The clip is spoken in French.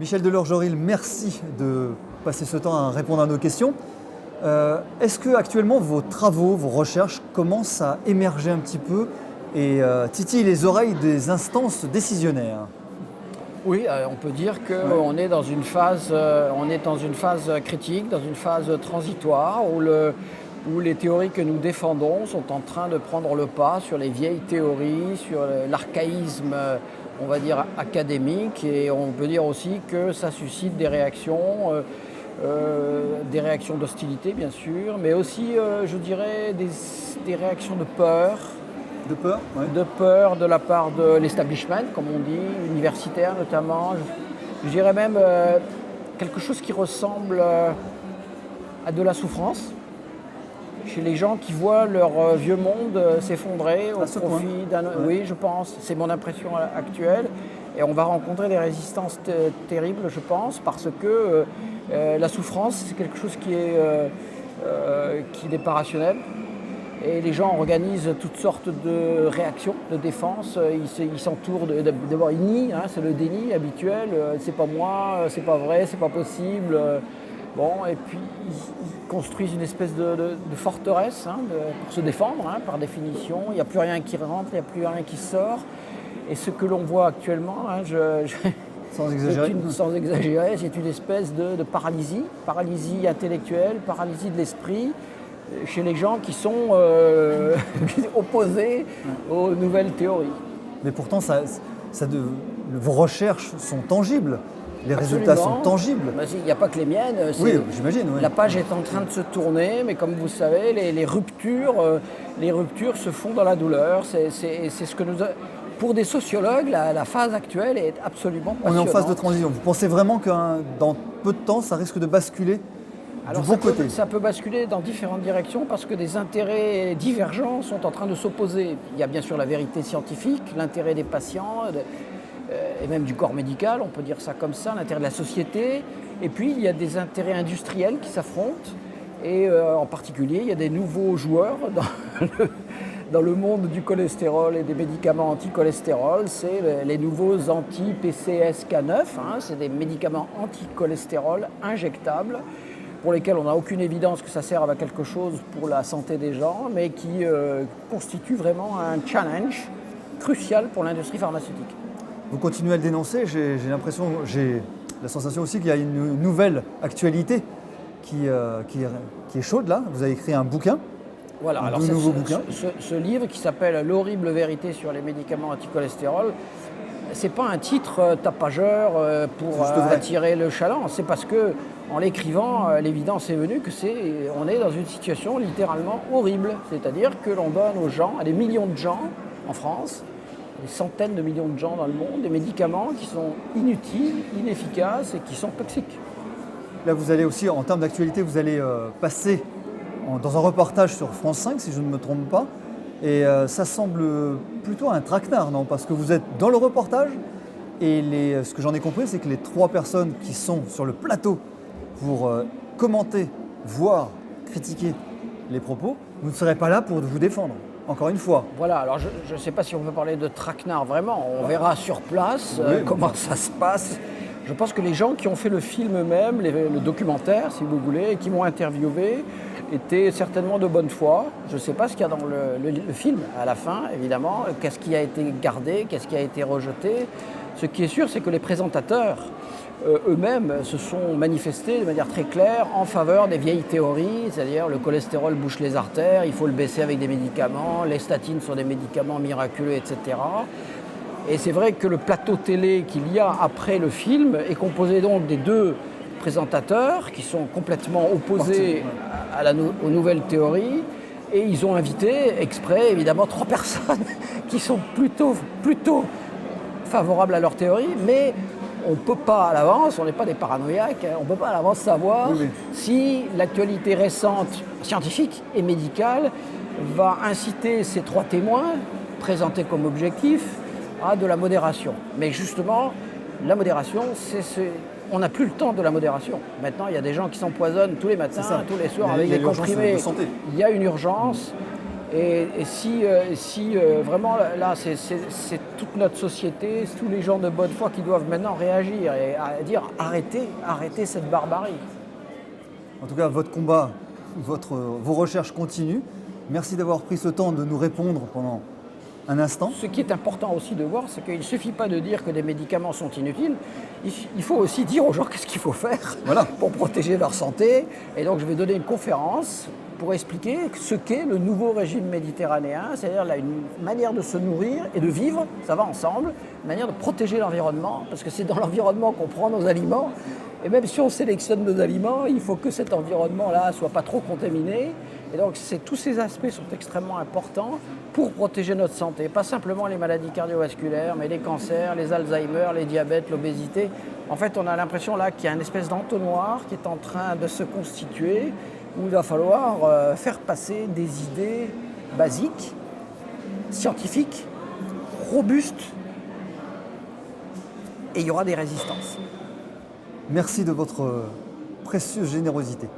Michel Delorgeril, merci de passer ce temps à répondre à nos questions. Est-ce que actuellement vos travaux, vos recherches commencent à émerger un petit peu et titillent les oreilles des instances décisionnaires? Oui, on peut dire qu'on est dans une phase, critique, dans une phase transitoire où les théories que nous défendons sont en train de prendre le pas sur les vieilles théories, sur l'archaïsme, on va dire, académique. Et on peut dire aussi que ça suscite des réactions d'hostilité, bien sûr, mais aussi, je dirais, des réactions de peur. De peur, ouais. De peur de la part de l'establishment, comme on dit, universitaire notamment. Je dirais même quelque chose qui ressemble à de la souffrance chez les gens qui voient leur vieux monde s'effondrer au profit d'un... Oui, je pense, c'est mon impression actuelle. Et on va rencontrer des résistances terribles, je pense, parce que la souffrance, c'est quelque chose qui n'est pas rationnel. Et les gens organisent toutes sortes de réactions, de défense. Ils s'entourent d'abord, ils nient, c'est le déni habituel. C'est pas moi, c'est pas vrai, c'est pas possible. Et puis ils construisent une espèce de forteresse pour se défendre, par définition. Il n'y a plus rien qui rentre, il n'y a plus rien qui sort. Et ce que l'on voit actuellement, sans exagérer, c'est une espèce de paralysie intellectuelle, paralysie de l'esprit, chez les gens qui sont opposés aux nouvelles théories. Mais pourtant, vos recherches sont tangibles. Les résultats sont tangibles. Il n'y a pas que les miennes. Oui, j'imagine. Oui. La page est en train de se tourner, mais comme vous savez, les ruptures se font dans la douleur. C'est ce que nous... Pour des sociologues, la phase actuelle est absolument passionnante. On est en phase de transition. Vous pensez vraiment que dans peu de temps, ça risque de basculer? Alors ça peut basculer dans différentes directions parce que des intérêts divergents sont en train de s'opposer. Il y a bien sûr la vérité scientifique, l'intérêt des patients et même du corps médical, on peut dire ça comme ça, l'intérêt de la société. Et puis il y a des intérêts industriels qui s'affrontent et en particulier il y a des nouveaux joueurs dans le monde du cholestérol et des médicaments anti-cholestérol. C'est les nouveaux anti-PCSK9, c'est des médicaments anti-cholestérol injectables, pour lesquels on n'a aucune évidence que ça serve à quelque chose pour la santé des gens, mais qui constitue vraiment un challenge crucial pour l'industrie pharmaceutique. Vous continuez à le dénoncer, j'ai la sensation aussi qu'il y a une nouvelle actualité qui est chaude là. Vous avez écrit un bouquin. Voilà, alors nouveau bouquin. Ce livre qui s'appelle « L'horrible vérité sur les médicaments anti-cholestérol », c'est pas un titre tapageur pour attirer le chaland, c'est parce que en l'écrivant, l'évidence est venue on est dans une situation littéralement horrible. C'est-à-dire que l'on donne aux gens, à des millions de gens en France, des centaines de millions de gens dans le monde, des médicaments qui sont inutiles, inefficaces et qui sont toxiques. Là, vous allez aussi, en termes d'actualité, vous allez passer dans un reportage sur France 5, si je ne me trompe pas. Et ça semble plutôt un traquenard, non? Parce que vous êtes dans le reportage et ce que j'en ai compris, c'est que les 3 personnes qui sont sur le plateau pour commenter, voir, critiquer les propos, vous ne serez pas là pour vous défendre, encore une fois. Voilà, alors je ne sais pas si on peut parler de traquenard vraiment, on verra sur place comment ça se passe. Je pense que les gens qui ont fait le film eux-mêmes, le documentaire si vous voulez, et qui m'ont interviewé, étaient certainement de bonne foi. Je ne sais pas ce qu'il y a dans le film à la fin, évidemment, qu'est-ce qui a été gardé, qu'est-ce qui a été rejeté. Ce qui est sûr, c'est que les présentateurs eux-mêmes se sont manifestés de manière très claire en faveur des vieilles théories, c'est-à-dire le cholestérol bouche les artères, il faut le baisser avec des médicaments, les statines sont des médicaments miraculeux, etc. Et c'est vrai que le plateau télé qu'il y a après le film est composé donc des 2 présentateurs qui sont complètement opposés aux nouvelles théories, et ils ont invité exprès évidemment 3 personnes qui sont plutôt favorables à leur théorie, mais on ne peut pas à l'avance, on n'est pas des paranoïaques, on ne peut pas à l'avance savoir si l'actualité récente, scientifique et médicale, va inciter ces 3 témoins, présentés comme objectifs, à de la modération. Mais justement, la modération, on n'a plus le temps de la modération. Maintenant, il y a des gens qui s'empoisonnent tous les matins, tous les soirs avec des comprimés. De santé. Il y a une urgence. Et si vraiment là, c'est toute notre société, c'est tous les gens de bonne foi qui doivent maintenant réagir et à dire arrêtez cette barbarie. En tout cas, votre combat, vos recherches continuent. Merci d'avoir pris ce temps de nous répondre pendant un instant. Ce qui est important aussi de voir, c'est qu'il ne suffit pas de dire que des médicaments sont inutiles, il faut aussi dire aux gens qu'est-ce qu'il faut faire pour protéger leur santé. Et donc je vais donner une conférence pour expliquer ce qu'est le nouveau régime méditerranéen, c'est-à-dire là, une manière de se nourrir et de vivre, ça va ensemble, une manière de protéger l'environnement, parce que c'est dans l'environnement qu'on prend nos aliments. Et même si on sélectionne nos aliments, il faut que cet environnement-là ne soit pas trop contaminé. Et donc tous ces aspects sont extrêmement importants pour protéger notre santé. Pas simplement les maladies cardiovasculaires, mais les cancers, les Alzheimer, les diabètes, l'obésité. En fait, on a l'impression là qu'il y a une espèce d'entonnoir qui est en train de se constituer, où il va falloir faire passer des idées basiques, scientifiques, robustes, et il y aura des résistances. Merci de votre précieuse générosité.